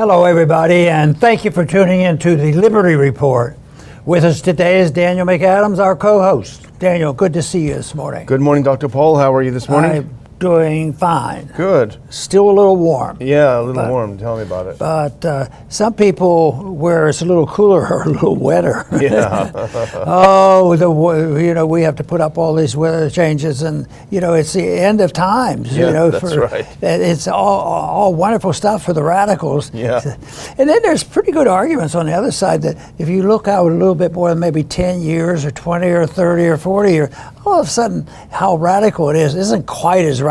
Hello, everybody, and thank you for tuning in to the Liberty Report. With us today is Daniel McAdams, our co-host. Daniel, good to see you this morning. Good morning, Dr. Paul. How are you this morning? I'm doing fine. Good. Still a little warm. Yeah, a little warm. Tell me about it. But some people, where it's a little cooler or a little wetter. Yeah. We have to put up all these weather changes, and it's the end of times. Yeah, that's right. It's all wonderful stuff for the radicals. Yeah. And then there's pretty good arguments on the other side that if you look out a little bit more than maybe 10 years or 20 or 30 or 40 years, all of a sudden how radical it is isn't quite as radical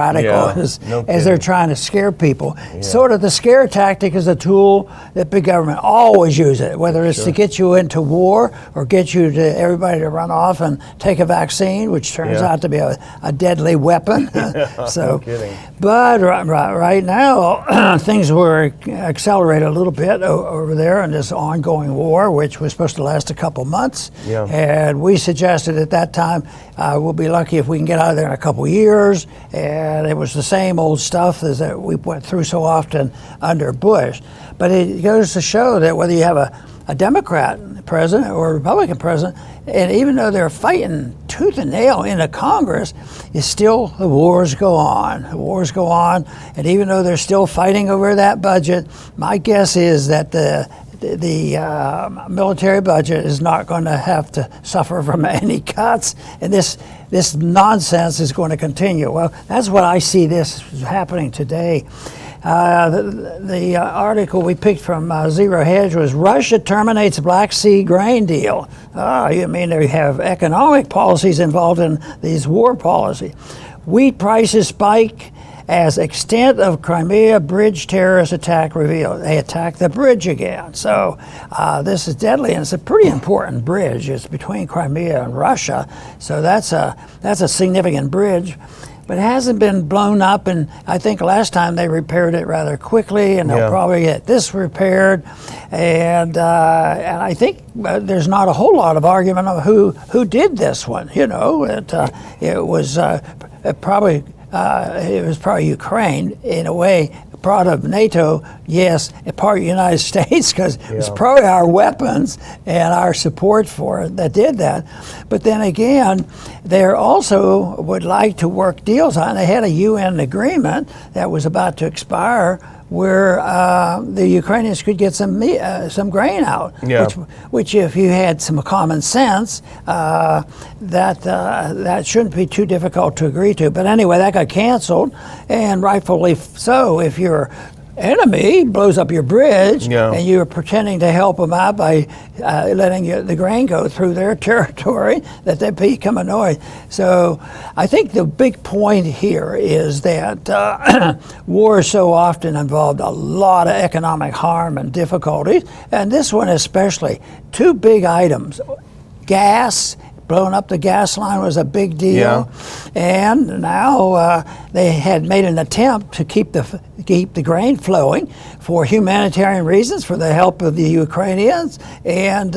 as they're trying to scare people. Yeah. Sort of the scare tactic is a tool that big government always uses, whether it's to get you into war or get you to everybody to run off and take a vaccine, which turns out to be a deadly weapon. No kidding. But right now, things were accelerated a little bit over there in this ongoing war, which was supposed to last a couple months. Yeah. And we suggested at that time, we'll be lucky if we can get out of there in a couple years. And it was the same old stuff as that we went through so often under Bush. But it goes to show that whether you have a Democrat president or a Republican president, and even though they're fighting tooth and nail in the Congress, it's still the wars go on. The wars go on, and even though they're still fighting over that budget, my guess is that the military budget is not going to have to suffer from any cuts, and this nonsense is going to continue. Well, that's what I see this happening today. The article we picked from Zero Hedge was Russia terminates Black Sea grain deal. You mean they have economic policies involved in these war policy. Wheat prices spike as extent of Crimea bridge terrorist attack revealed. They attacked the bridge again. So this is deadly, and it's a pretty important bridge. It's between Crimea and Russia, so that's a significant bridge. But it hasn't been blown up, and I think last time they repaired it rather quickly, and they'll probably get this repaired. And I think there's not a whole lot of argument of who did this one. It was probably Ukraine in a way. Part of NATO, yes, and part of the United States, because it's probably our weapons and our support for it that did that. But then again, they also would like to work deals on. They had a UN agreement that was about to expire where the Ukrainians could get some grain out, which if you had some common sense, that shouldn't be too difficult to agree to. But anyway, that got canceled, and rightfully so. If your enemy blows up your bridge and you're pretending to help them out by letting the grain go through their territory, that they become annoyed. So I think the big point here is that wars so often involved a lot of economic harm and difficulties, and this one especially. Two big items: gas. Blowing up the gas line was a big deal, and now they had made an attempt to keep the grain flowing for humanitarian reasons, for the help of the Ukrainians, and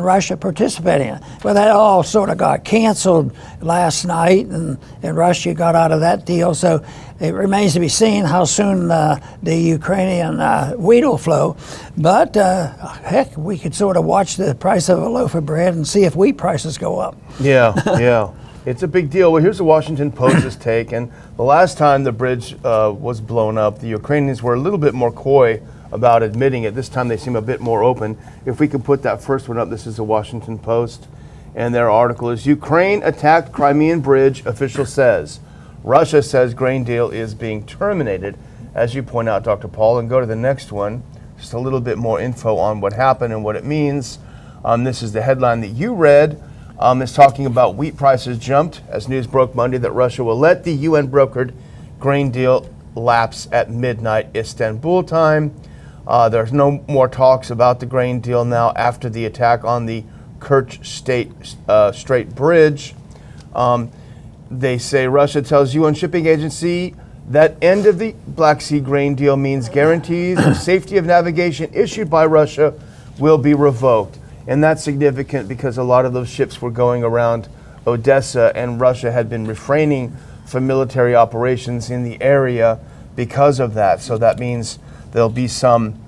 Russia participating in it. Well, that all sort of got canceled last night, and Russia got out of that deal. So it remains to be seen how soon the Ukrainian wheat will flow. But heck, we could sort of watch the price of a loaf of bread and see if wheat prices go up. Yeah. It's a big deal. Well, here's the Washington Post's take. And the last time the bridge was blown up, the Ukrainians were a little bit more coy about admitting it. This time they seem a bit more open. If we could put that first one up, this is the Washington Post. And their article is, Ukraine attacked Crimean bridge, official says. Russia says grain deal is being terminated, as you point out, Dr. Paul. And go to the next one. Just a little bit more info on what happened and what it means. This is the headline that you read. It's talking about wheat prices jumped as news broke Monday that Russia will let the UN-brokered grain deal lapse at midnight Istanbul time. There's no more talks about the grain deal now after the attack on the Kerch Strait Bridge. They say Russia tells UN shipping agency that end of the Black Sea grain deal means guarantees of safety of navigation issued by Russia will be revoked. And that's significant because a lot of those ships were going around Odessa, and Russia had been refraining from military operations in the area because of that. So that means there'll be some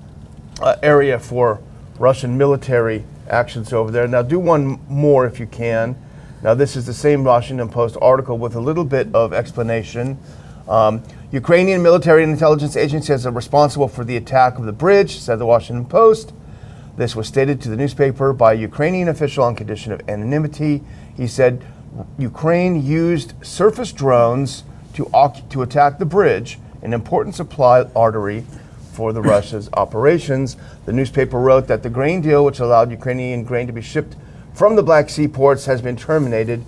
area for Russian military actions over there. Now do one more if you can. Now this is the same Washington Post article with a little bit of explanation. Ukrainian military and intelligence agencies are responsible for the attack of the bridge, said the Washington Post. This was stated to the newspaper by a Ukrainian official on condition of anonymity. He said Ukraine used surface drones to attack the bridge, an important supply artery for the Russia's operations. The newspaper wrote that the grain deal, which allowed Ukrainian grain to be shipped from the Black Sea ports, has been terminated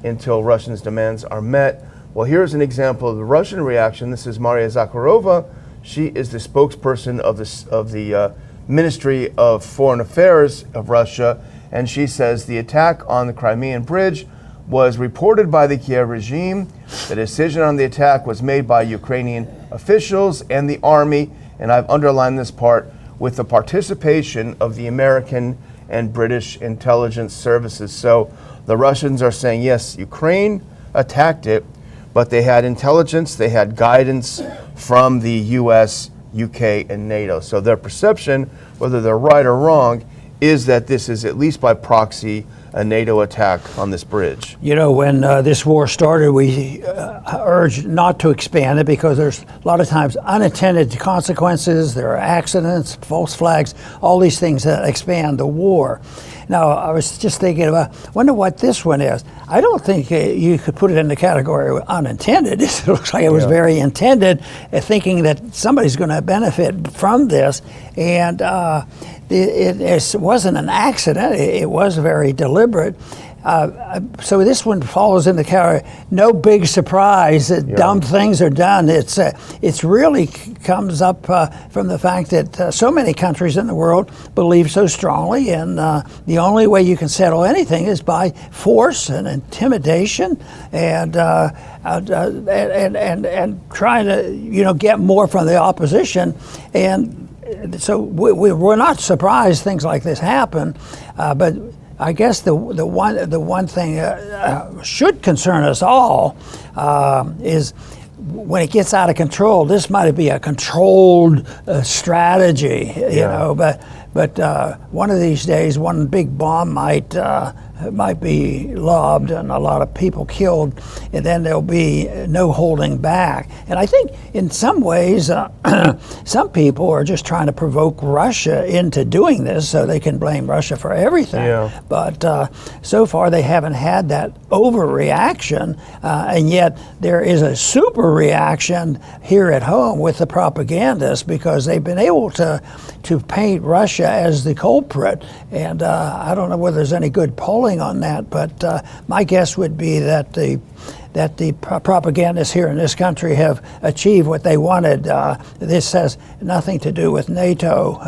until Russians' demands are met. Well, here's an example of the Russian reaction. This is Maria Zakharova. She is the spokesperson of the Ministry of Foreign Affairs of Russia, and she says the attack on the Crimean bridge was reported by the Kiev regime. The decision on the attack was made by Ukrainian officials and the army, and I've underlined this part, with the participation of the American and British intelligence services. So the Russians are saying, yes, Ukraine attacked it, but they had intelligence, they had guidance from the US, UK, and NATO. So their perception, whether they're right or wrong, is that this is, at least by proxy, a NATO attack on this bridge. You know, when this war started, we urged not to expand it because there's a lot of times unintended consequences. There are accidents, false flags, all these things that expand the war. Now, I was just thinking about, wonder what this one is. I don't think you could put it in the category of unintended. It looks like it was very intended, thinking that somebody's going to benefit from this. And it wasn't an accident. It was very deliberate. So this one falls in the category, no big surprise that dumb things are done. It's really comes up from the fact that so many countries in the world believe so strongly, and the only way you can settle anything is by force and intimidation and trying to get more from the opposition. And so we're not surprised things like this happen, but I guess the one thing should concern us all is when it gets out of control. This might be a controlled strategy, you know. But one of these days, one big bomb might be lobbed and a lot of people killed, and then there'll be no holding back. And I think in some ways, some people are just trying to provoke Russia into doing this so they can blame Russia for everything. Yeah. But so far they haven't had that overreaction, and yet there is a super reaction here at home with the propagandists because they've been able to paint Russia as the culprit. And I don't know whether there's any good polling on that, but my guess would be that the propagandists here in this country have achieved what they wanted. This has nothing to do with NATO.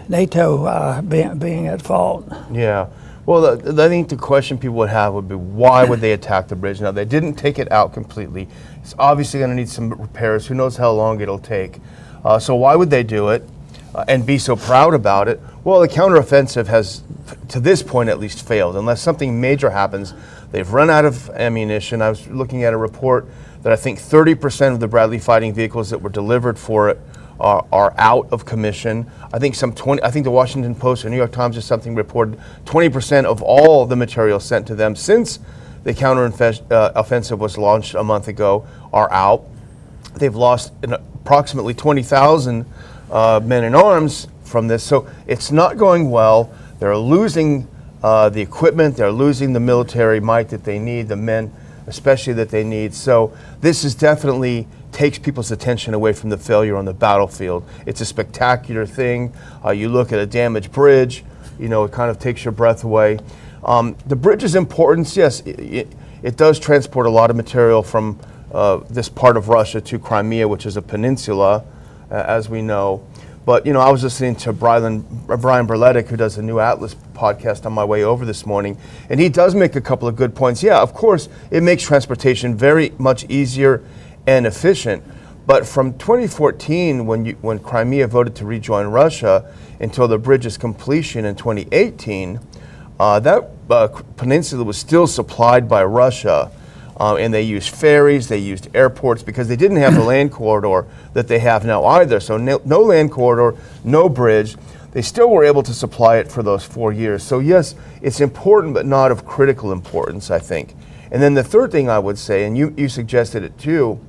NATO being at fault. Yeah. Well, I think the question people would have would be, why would they attack the bridge? Now, they didn't take it out completely. It's obviously going to need some repairs. Who knows how long it'll take. So why would they do it and be so proud about it? Well, the counteroffensive has, to this point at least, failed. Unless something major happens, they've run out of ammunition. I was looking at a report that I think 30% of the Bradley fighting vehicles that were delivered for it are out of commission. I think the Washington Post or New York Times or something reported 20% of all the material sent to them since the counteroffensive was launched a month ago are out. They've lost approximately 20,000 men in arms from this, so it's not going well. They're losing the equipment, they're losing the military might that they need, the men especially that they need. So this is definitely takes people's attention away from the failure on the battlefield. It's a spectacular thing. You look at a damaged bridge, it kind of takes your breath away. The bridge's importance, yes, it does transport a lot of material from this part of Russia to Crimea, which is a peninsula, as we know. But, I was listening to Brian Berletic, who does a New Atlas podcast, on my way over this morning, and he does make a couple of good points. Yeah, of course, it makes transportation very much easier and efficient. But from 2014, when Crimea voted to rejoin Russia, until the bridge's completion in 2018, that peninsula was still supplied by Russia. and they used ferries, they used airports, because they didn't have the land corridor that they have now either. So no land corridor, no bridge. They still were able to supply it for those 4 years. So yes, it's important, but not of critical importance, I think. And then the third thing I would say, and you suggested it too,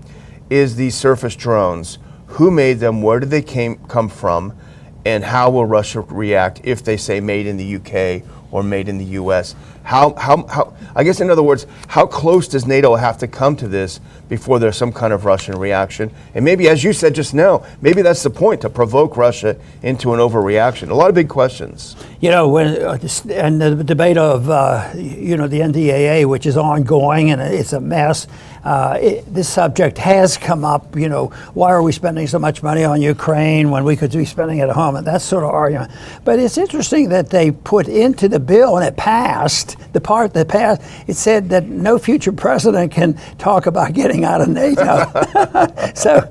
is these surface drones. Who made them? Where did they come from? And how will Russia react if they say made in the UK or made in the US? How, I guess in other words, how close does NATO have to come to this before there's some kind of Russian reaction? And maybe, as you said just now, maybe that's the point, to provoke Russia into an overreaction. A lot of big questions. You know, when and the debate of the NDAA, which is ongoing and it's a mess. This subject has come up. You know, why are we spending so much money on Ukraine when we could be spending it at home? And that sort of argument. But it's interesting that they put into the bill, and it passed. The part that passed, it said that no future president can talk about getting out of NATO. So,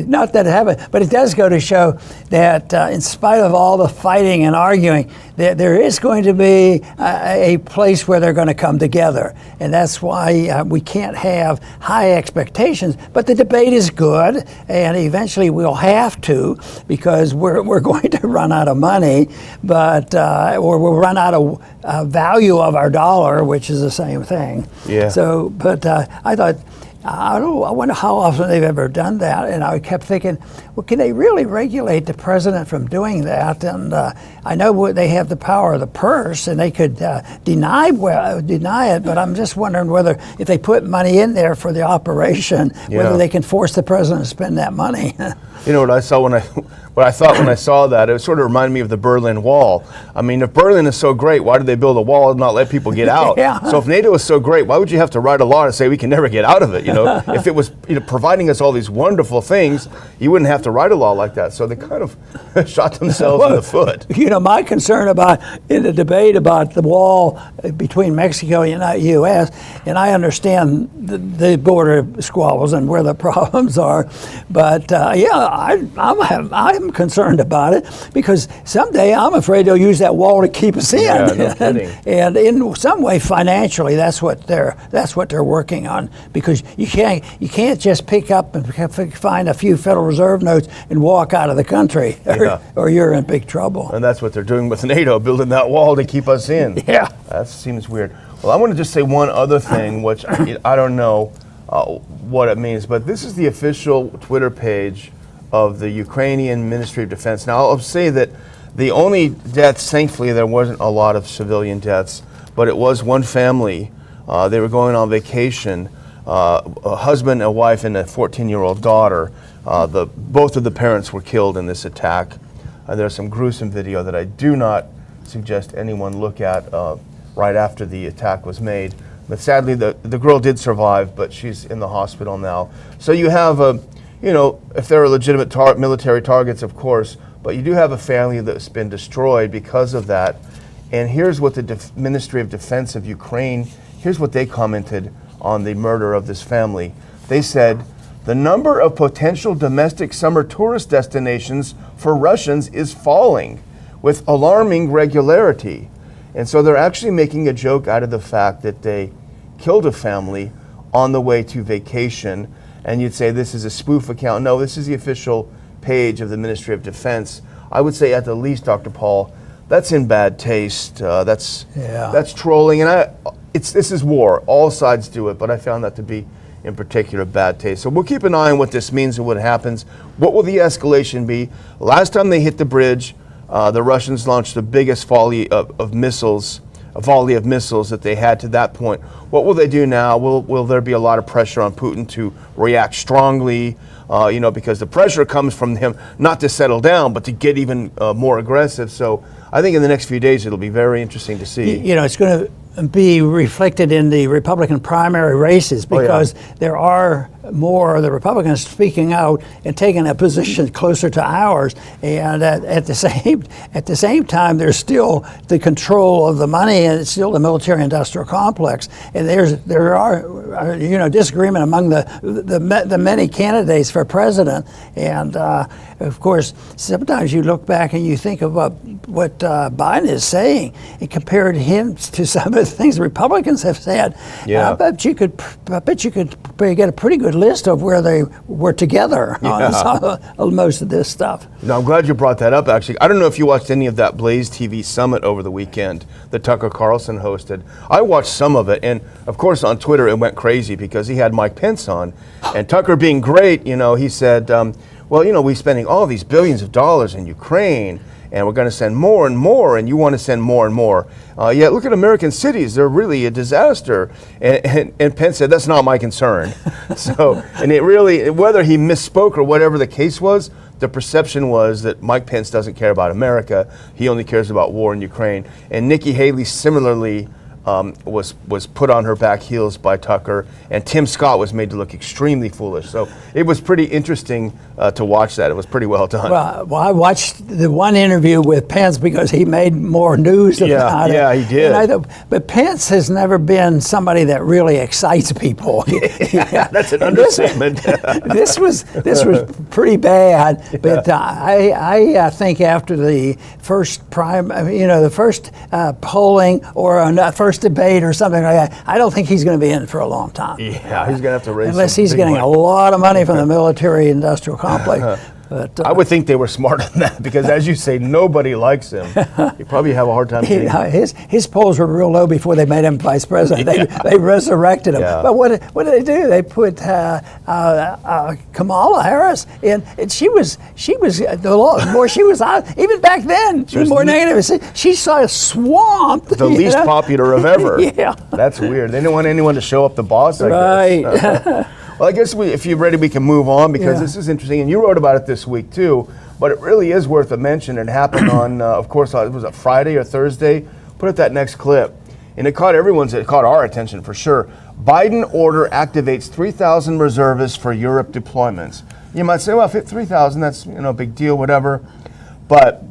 not that it happened, but it does go to show that in spite of all the fighting and arguing, there is going to be a place where they're going to come together. And that's why we can't have high expectations. But the debate is good, and eventually we'll have to, because we're going to run out of money, but or we'll run out of value of our dollar, which is the same thing. Yeah. So, but I thought, I wonder how often they've ever done that. And I kept thinking, well, can they really regulate the president from doing that? And I know they have the power of the purse, and they could deny it. But I'm just wondering whether, if they put money in there for the operation, whether they can force the president to spend that money. You know what I saw what I thought when I saw that? It sort of reminded me of the Berlin Wall. I mean, if Berlin is so great, why did they build a wall and not let people get out? Yeah. So if NATO is so great, why would you have to write a law to say we can never get out of it? You know, if it was providing us all these wonderful things, you wouldn't have to write a law like that. So they kind of shot themselves in the foot. You know, my concern in the debate about the wall between Mexico and the U.S., and I understand the border squabbles and where the problems are, but I'm concerned about it, because someday I'm afraid they'll use that wall to keep us in. Yeah, no kidding. And in some way, financially, that's what they're working on, because you can't just pick up and find a few Federal Reserve notes and walk out of the country, or you're in big trouble. And that's what they're doing with NATO, building that wall to keep us in. Yeah, that seems weird. Well, I want to just say one other thing, which I don't know what it means, but this is the official Twitter page of the Ukrainian Ministry of Defense. Now, I'll say that the only deaths, thankfully, there wasn't a lot of civilian deaths, but it was one family. They were going on vacation, a husband, a wife, and a 14-year-old daughter. Both of the parents were killed in this attack. There's some gruesome video that I do not suggest anyone look at right after the attack was made. But sadly, the girl did survive, but she's in the hospital now. So you have if there are legitimate military targets, of course, but you do have a family that's been destroyed because of that. And here's what the Ministry of Defense of Ukraine, here's what they commented on the murder of this family. They said, the number of potential domestic summer tourist destinations for Russians is falling with alarming regularity. And so they're actually making a joke out of the fact that they killed a family on the way to vacation. And you'd say this is a spoof account. No, this is the official page of the Ministry of Defense. I would say at the least, Dr. Paul, that's in bad taste. That's trolling. And this is war. All sides do it, but I found that to be, in particular, bad taste. So we'll keep an eye on what this means and what happens. What will the escalation be? Last time they hit the bridge, the Russians launched the biggest volley of missiles that they had to that point. What will they do now? Will there be a lot of pressure on Putin to react strongly? Because the pressure comes from him not to settle down, but to get even more aggressive. So I think in the next few days it'll be very interesting to see. It's going to be reflected in the Republican primary races, because there are more of the Republicans speaking out and taking a position closer to ours, and at the same time there's still the control of the money, and it's still the military-industrial complex, and there are disagreement among the many candidates for president, and of course, sometimes you look back and you think of what Biden is saying and compared him to some of the things the Republicans have said. Yeah. I bet you could get a pretty good list of where they were together on most of this stuff. No, I'm glad you brought that up, actually. I don't know if you watched any of that Blaze TV summit over the weekend that Tucker Carlson hosted. I watched some of it, and of course on Twitter it went crazy because he had Mike Pence on. And Tucker being great, he said, well, we're spending all these billions of dollars in Ukraine, and we're going to send more and more, and you want to send more and more. Yet look at American cities; they're really a disaster. And Pence said, "That's not my concern." And it really, whether he misspoke or whatever the case was, the perception was that Mike Pence doesn't care about America; he only cares about war in Ukraine. And Nikki Haley similarly was put on her back heels by Tucker, and Tim Scott was made to look extremely foolish. So it was pretty interesting to watch that. It was pretty well done. Well, I watched the one interview with Pence because he made more news about it. Yeah, he did. But Pence has never been somebody that really excites people. Yeah, that's an understatement. This was pretty bad. But I think after the first polling or a first debate or something like that, I don't think he's going to be in for a long time. Yeah, he's going to have to raise unless he's getting a lot of money from the military-industrial complex. But, I would think they were smarter than that because, as you say, nobody likes him. You probably have a hard time getting his polls were real low before they made him vice president. They resurrected him. Yeah. But what did they do? They put Kamala Harris in. And she was the more she was out even back then. She was more negative. She saw swamped. The least popular of ever. Yeah, that's weird. They didn't want anyone to show up the boss. I guess. Well, I guess if you're ready, we can move on because this is interesting, and you wrote about it this week too. But it really is worth a mention. It happened on, of course, it was a Friday or Thursday. Put up that next clip, and it caught our attention for sure. Biden order activates 3,000 reservists for Europe deployments. You might say, well, 3,000, that's big deal, whatever. But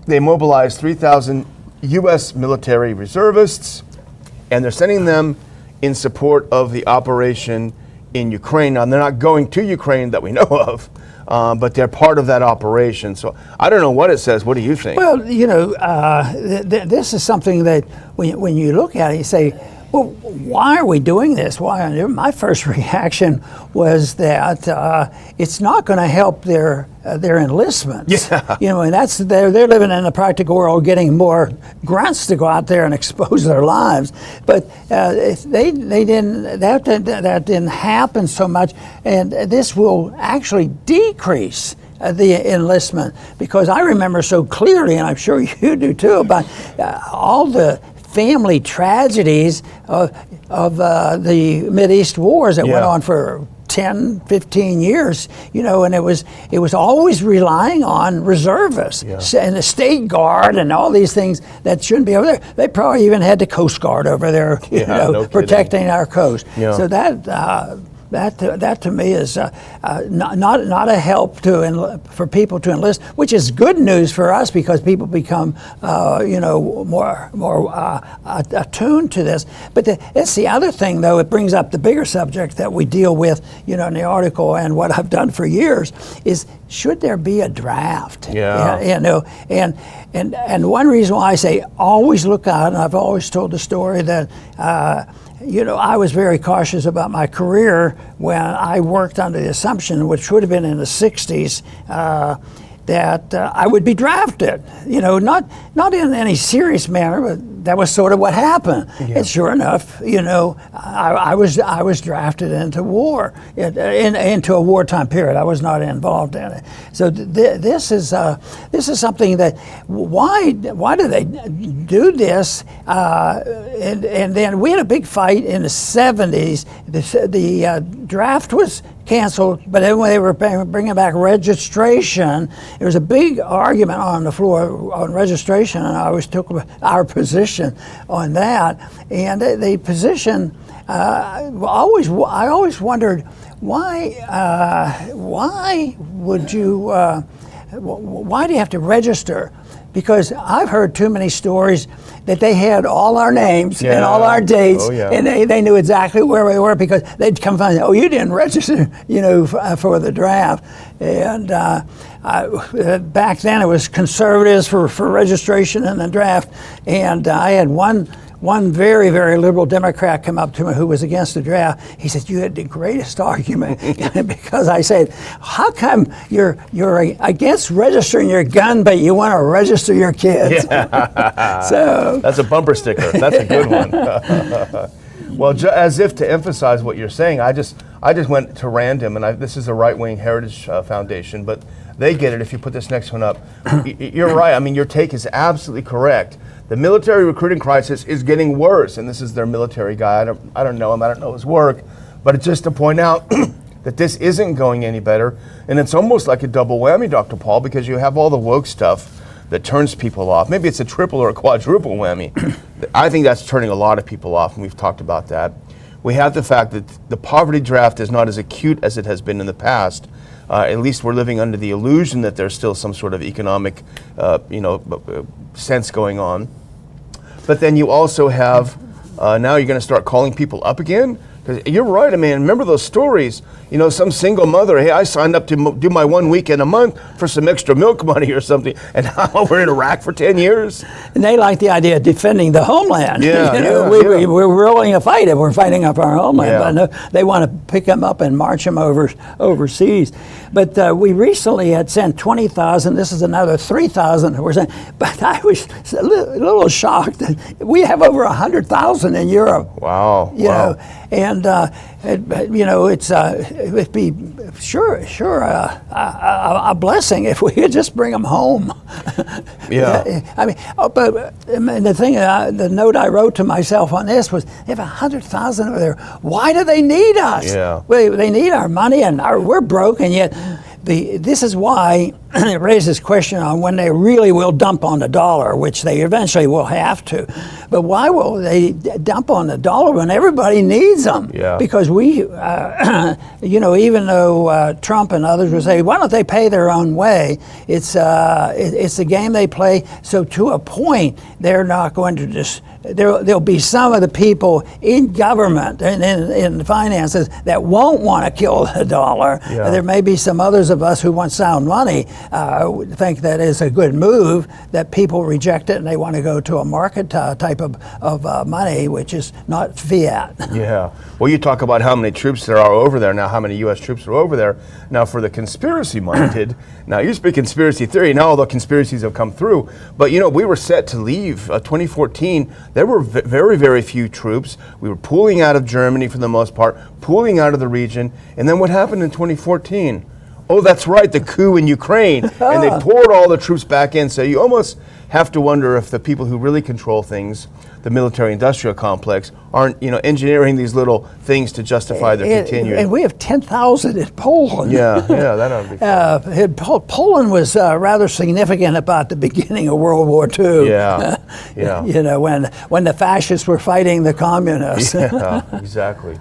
they mobilized 3,000 U.S. military reservists, and they're sending them in support of the operation in Ukraine. Now, they're not going to Ukraine that we know of, but they're part of that operation. So I don't know what it says. What do you think? Well, this is something that when you look at it, you say, well, why are we doing this? My first reaction was that it's not going to help their enlistments. Yeah. And that's they're living in a practical world, getting more grunts to go out there and expose their lives. But that didn't happen so much, and this will actually decrease the enlistment, because I remember so clearly, and I'm sure you do too, about all the family tragedies of the Mideast wars that went on for 10, 15 years, and it was always relying on reservists and the State Guard and all these things that shouldn't be over there. They probably even had the Coast Guard over there, protecting our coast. Yeah. So that to me is not a help for people to enlist, which is good news for us because people become more attuned to this. But it's the other thing, though. It brings up the bigger subject that we deal with, in the article, and what I've done for years is, should there be a draft? Yeah. And one reason why I say always look out, and I've always told the story that. I was very cautious about my career when I worked under the assumption, which would have been in the 60s, that I would be drafted. Not in any serious manner, but that was sort of what happened. Yeah. And sure enough, I was drafted into war, into a wartime period. I was not involved in it. So this is something that why do they do this? And then we had a big fight in the 70s. The draft was canceled, but then when they were bringing back registration, there was a big argument on the floor on registration, and I always took our position on that. And the position, I always wondered why do you have to register because I've heard too many stories that they had all our names and all our dates, and they knew exactly where we were because they'd come find, oh, you didn't register, for the draft. And back then it was conservatives for registration in the draft, and I had one very, very liberal Democrat come up to me who was against the draft. He said, "You had the greatest argument," because I said, "How come you're against registering your gun, but you want to register your kids?" Yeah. So that's a bumper sticker. That's a good one. Well, as if to emphasize what you're saying, I just went to random, and this is a right-wing Heritage Foundation, but they get it if you put this next one up. You're right. I mean, your take is absolutely correct. The military recruiting crisis is getting worse, and this is their military guy. I don't know him. I don't know his work, but it's just to point out that this isn't going any better, and it's almost like a double whammy, Dr. Paul, because you have all the woke stuff that turns people off. Maybe it's a triple or a quadruple whammy. I think that's turning a lot of people off, and we've talked about that. We have the fact that the poverty draft is not as acute as it has been in the past. At least we're living under the illusion that there's still some sort of economic, sense going on. But then you also have, now you're going to start calling people up again? Because you're right, I mean, remember those stories, some single mother, hey, I signed up to do my 1 weekend a month for some extra milk money or something, and now we're in Iraq for 10 years. And they like the idea of defending the homeland. Yeah, we're willing to fight if we're fighting up our homeland, but no, they want to pick them up and march them overseas. But we recently had sent 20,000, this is another 3,000 that we're sent, but I was a little shocked that we have over 100,000 in Europe. Wow. And it'd be sure a blessing if we could just bring them home. Yeah. I mean, but the thing, the note I wrote to myself on this was, they have 100,000 over there. Why do they need us? Yeah. They need our money, and we're broke, and yet this is why it raises question on when they really will dump on the dollar, which they eventually will have to. But why will they dump on the dollar when everybody needs them? Yeah. Because we, even though Trump and others would say, why don't they pay their own way? It's the game they play. So to a point, they're not going to just. There'll be some of the people in government and in finances that won't want to kill the dollar. Yeah. There may be some others of us who want sound money think that is a good move, that people reject it and they want to go to a market type of money, which is not fiat. Yeah. Well, you talk about how many troops there are over there now, how many U.S. troops are over there. Now, for the conspiracy-minded, now you speak conspiracy theory, now all the conspiracies have come through, but we were set to leave 2014. There were very, very few troops. We were pulling out of Germany for the most part, pulling out of the region, and then what happened in 2014? Oh, that's right, the coup in Ukraine, and they poured all the troops back in. So you almost have to wonder if the people who really control things, the military-industrial complex, aren't engineering these little things to justify their continuing. And we have 10,000 in Poland. Yeah, that ought to be fun. Poland was rather significant about the beginning of World War II. Yeah. When the fascists were fighting the communists. Yeah, exactly.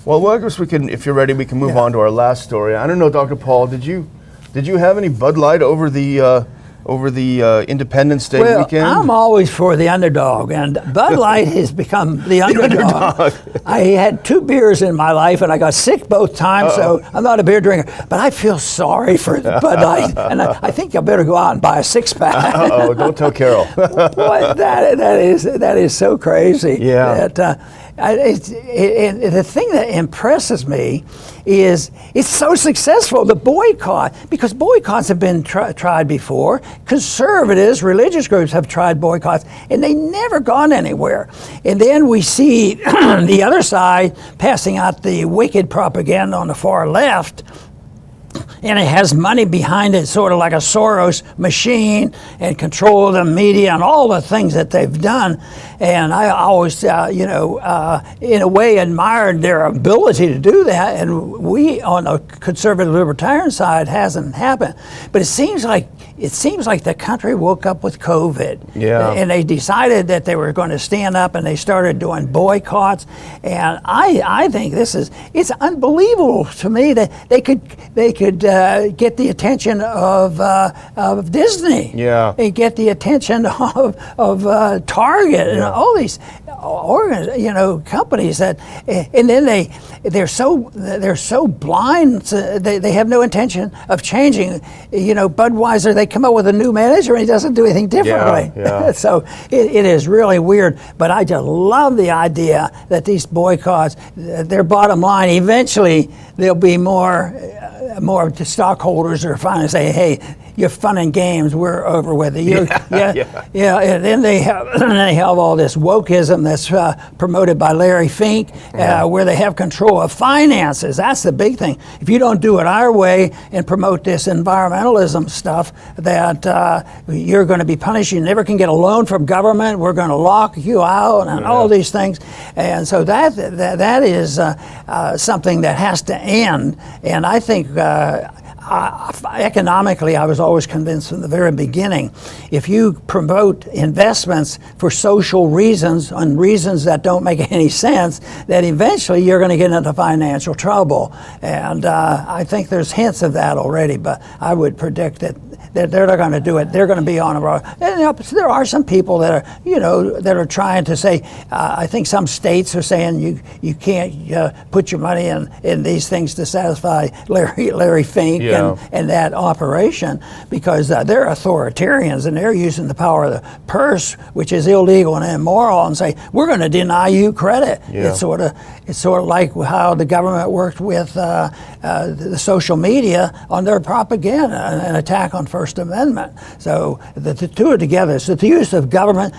Well, I guess we can, if you're ready, we can move on to our last story. I don't know, Dr. Paul, did you have any Bud Light over the Independence Day weekend? I'm always for the underdog, and Bud Light has become the underdog. I had 2 beers in my life, and I got sick both times, so I'm not a beer drinker. But I feel sorry for Bud Light, and I think I better go out and buy a 6-pack. Uh-oh, don't tell Carol. Boy, that is so crazy. Yeah. The thing that impresses me is it's so successful, the boycott, because boycotts have been tried before. Conservatives, religious groups have tried boycotts, and they never gone anywhere. And then we see the other side passing out the wicked propaganda on the far left, and it has money behind it, sort of like a Soros machine, and control of the media and all the things that they've done. And I always, in a way admired their ability to do that. And we, on the conservative libertarian side, hasn't happened. But it seems like the country woke up with COVID. Yeah. And they decided that they were going to stand up, and they started doing boycotts. And I think it's unbelievable to me that they could get the attention of Disney. Yeah. And get the attention of Target and all these companies that, and then they're so blind. They have no intention of changing. Budweiser, they come up with a new manager and he doesn't do anything differently. Yeah. So it is really weird. But I just love the idea that these boycotts, their bottom line, eventually there'll be more stockholders are finally say, hey, you're fun and games, we're over with it. And then they have all this wokeism that's promoted by Larry Fink, where they have control of finances. That's the big thing. If you don't do it our way and promote this environmentalism stuff, that you're going to be punished. You never can get a loan from government. We're going to lock you out and all these things. And so that is something that has to end. And I think economically, I was always convinced from the very beginning, if you promote investments for social reasons and reasons that don't make any sense, that eventually you're going to get into financial trouble. And I think there's hints of that already, but I would predict that they're not going to do it. They're going to be on a road. And, there are some people that are, that are trying to say, I think some states are saying you can't put your money in these things to satisfy Larry Fink and that operation, because they're authoritarians and they're using the power of the purse, which is illegal and immoral, and say, we're going to deny you credit. It's sort of like how the government worked with the social media on their propaganda, an attack on First Amendment. So the two are together. So the use of government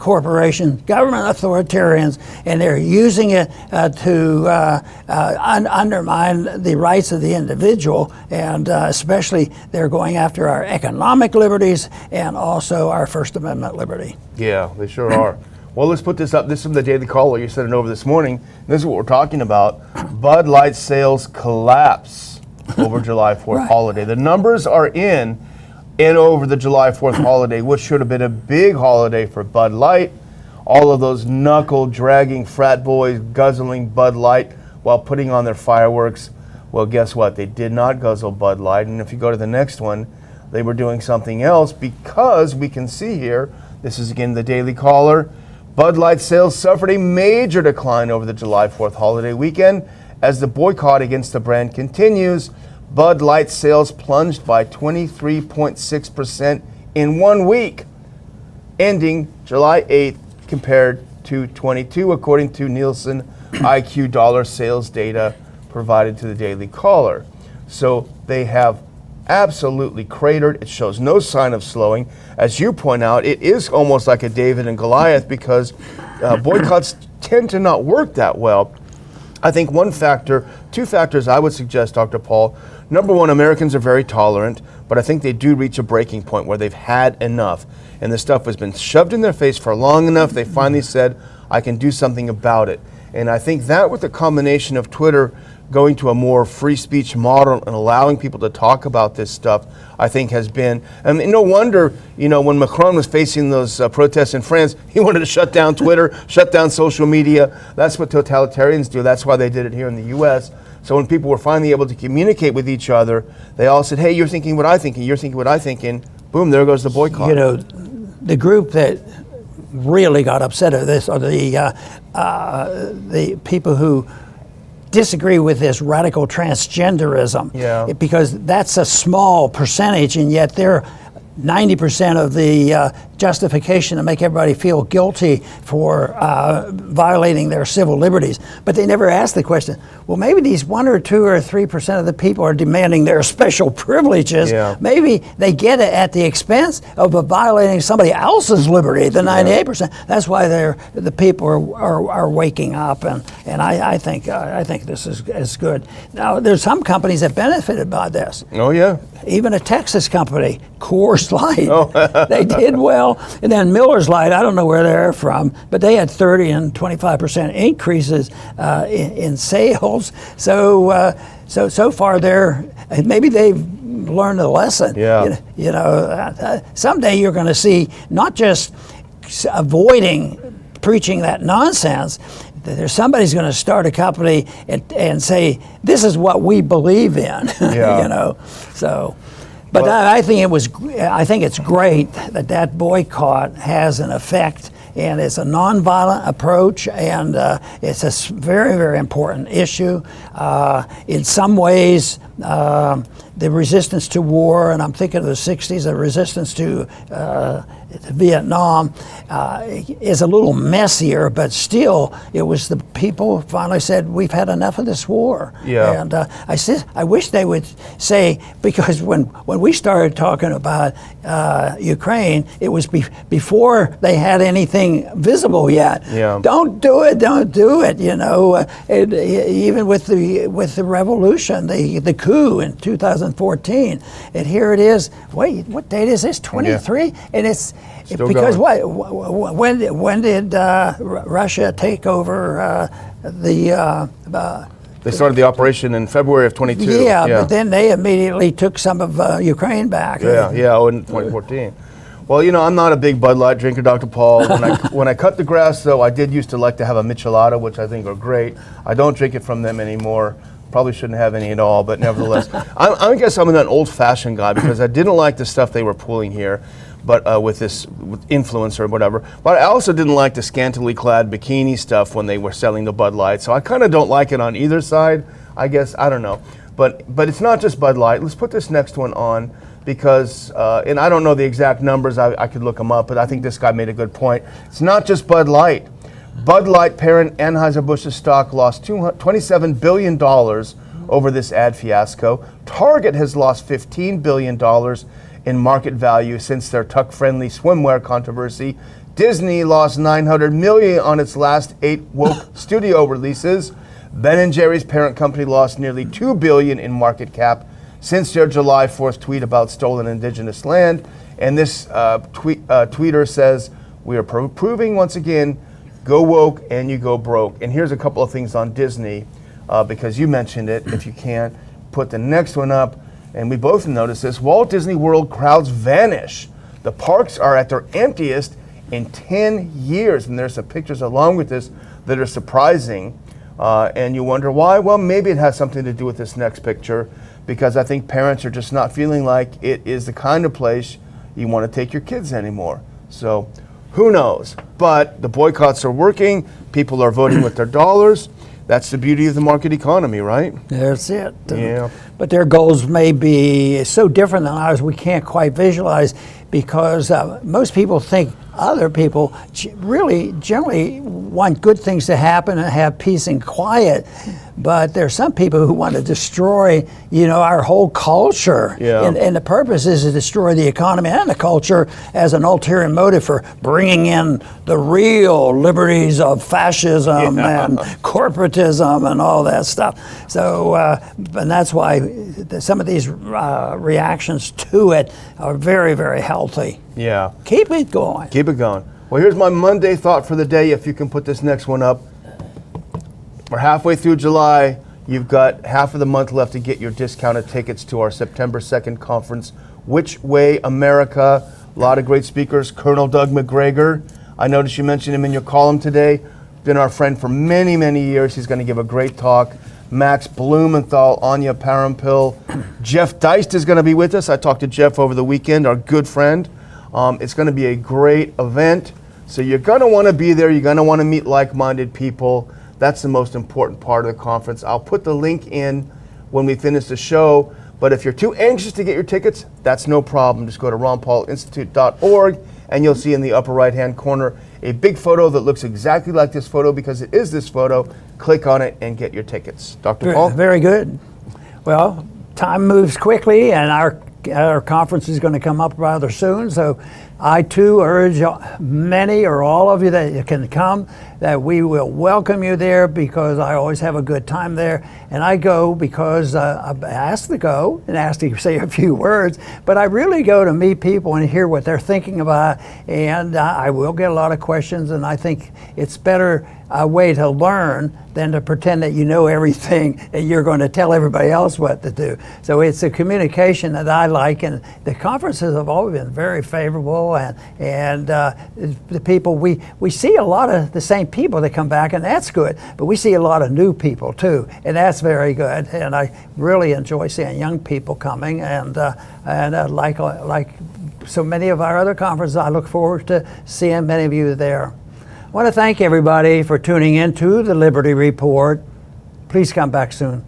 corporations, government authoritarians, and they're using it to undermine the rights of the individual, and especially they're going after our economic liberties and also our First Amendment liberty. Yeah, they sure are. Well, let's put this up. This is from the Daily Caller. You sent it over this morning. This is what we're talking about. Bud Light sales collapse over July 4th holiday. The numbers are in over the July 4th holiday, which should have been a big holiday for Bud Light. All of those knuckle-dragging frat boys guzzling Bud Light while putting on their fireworks. Well, guess what? They did not guzzle Bud Light. And if you go to the next one, they were doing something else, because we can see here, this is again the Daily Caller, Bud Light sales suffered a major decline over the July 4th holiday weekend. As the boycott against the brand continues, Bud Light sales plunged by 23.6% in 1 week, ending July 8th compared to 22, according to Nielsen IQ dollar sales data provided to the Daily Caller. So they have absolutely cratered. It shows no sign of slowing. As you point out, it is almost like a David and Goliath, because boycotts tend to not work that well. I think two factors I would suggest, Dr. Paul. Number one, Americans are very tolerant, but I think they do reach a breaking point where they've had enough, and the stuff has been shoved in their face for long enough. They finally said, I can do something about it. And I think that, with the combination of Twitter going to a more free speech model and allowing people to talk about this stuff, I think has been, no wonder, when Macron was facing those protests in France, he wanted to shut down Twitter, shut down social media. That's what totalitarians do. That's why they did it here in the US. So when people were finally able to communicate with each other, they all said, hey, you're thinking what I think, and you're thinking what I think, and boom, there goes the boycott. The group that really got upset at this are the people who disagree with this radical transgenderism, because that's a small percentage, and yet they're 90% of the justification to make everybody feel guilty for violating their civil liberties. But they never ask the question, well, maybe these 1 or 2 or 3% of the people are demanding their special privileges. Maybe they get it at the expense of violating somebody else's liberty, the 98%. That's why the people are waking up, and I think this is good. Now, there's some companies that benefited by this. Oh, yeah. Even a Texas company, Coors Light, they did well. And then Miller's Light, I don't know where they're from, but they had 30 and 25% increases in sales. So far maybe they've learned a lesson. Someday you're going to see not just avoiding preaching that nonsense. there's somebody's going to start a company and say, this is what we believe in, you know. So, but I think it's great that boycott has an effect, and it's a nonviolent approach, and it's a very, very important issue. In some ways, the resistance to war, and I'm thinking of the 60s, the resistance to Vietnam is a little messier, but still, it was the people finally said, we've had enough of this war. Yeah. And I wish they would say, because when we started talking about Ukraine, it was before they had anything visible yet. Yeah. Don't do it, you know. Even with the revolution, the coup in 2014, and here it is. Wait, what date is this? 23, and it's because going. when did Russia take over They started the operation in February of 22. Yeah, but then they immediately took some of Ukraine back. In 2014. Well, you know, I'm not a big Bud Light drinker, Dr. Paul. When I cut the grass, though, I did used to like to have a Michelada, which I think are great. I don't drink it from them anymore. Probably shouldn't have any at all, but nevertheless. I guess I'm an old-fashioned guy because I didn't like the stuff they were pulling here, but with influencer or whatever. But I also didn't like the scantily clad bikini stuff when they were selling the Bud Light. So I kind of don't like it on either side, I guess. I don't know. But it's not just Bud Light. Let's put this next one on because, and I don't know the exact numbers. I could look them up, but I think this guy made a good point. It's not just Bud Light. Bud Light parent Anheuser-Busch's stock lost $27 billion over this ad fiasco. Target has lost $15 billion in market value since their tuck-friendly swimwear controversy. Disney lost $900 million on its last 8 woke studio releases. Ben & Jerry's parent company lost nearly $2 billion in market cap since their July 4th tweet about stolen indigenous land. And this tweeter says, we are proving once again, go woke and you go broke. And here's a couple of things on Disney, because you mentioned it. If you can, put the next one up. And we both noticed this. Walt Disney World crowds vanish. The parks are at their emptiest in 10 years. And there's some pictures along with this that are surprising. And you wonder why? Well, maybe it has something to do with this next picture, because I think parents are just not feeling like it is the kind of place you want to take your kids anymore. So who knows? But the boycotts are working. People are voting with their dollars. That's the beauty of the market economy, right? That's it. Yeah. But their goals may be so different than ours, we can't quite visualize, because most people think other people really generally want good things to happen and have peace and quiet. But there's some people who want to destroy, our whole culture. Yeah. And the purpose is to destroy the economy and the culture as an ulterior motive for bringing in the real liberties of fascism and corporatism and all that stuff. So, and that's why some of these reactions to it are very, very healthy. Yeah. Keep it going. Keep it going. Well, here's my Monday thought for the day, if you can put this next one up. We're halfway through July. You've got half of the month left to get your discounted tickets to our September 2nd conference, Which Way America. A lot of great speakers. Colonel Doug McGregor. I noticed you mentioned him in your column today. Been our friend for many, many years. He's going to give a great talk. Max Blumenthal, Anya Parampil. Jeff Deist is going to be with us. I talked to Jeff over the weekend, our good friend. It's going to be a great event. So you're going to want to be there. You're going to want to meet like-minded people. That's the most important part of the conference. I'll put the link in when we finish the show. But if you're too anxious to get your tickets, that's no problem. Just go to ronpaulinstitute.org and you'll see in the upper right-hand corner a big photo that looks exactly like this photo, because it is this photo. Click on it and get your tickets. Dr. Paul? Very good. Well, time moves quickly, and our conference is going to come up rather soon. So I, too, urge many or all of you that can come, that we will welcome you there, because I always have a good time there. And I go because I'm asked to go and asked to say a few words, but I really go to meet people and hear what they're thinking about. And I will get a lot of questions, and I think it's better a way to learn than to pretend that you know everything and you're going to tell everybody else what to do. So it's a communication that I like, and the conferences have always been very favorable. people, and the people we see a lot of the same people that come back, and that's good. But we see a lot of new people too, and that's very good. And I really enjoy seeing young people coming, and like so many of our other conferences, I look forward to seeing many of you there. I want to thank everybody for tuning in to the Liberty Report. Please come back soon.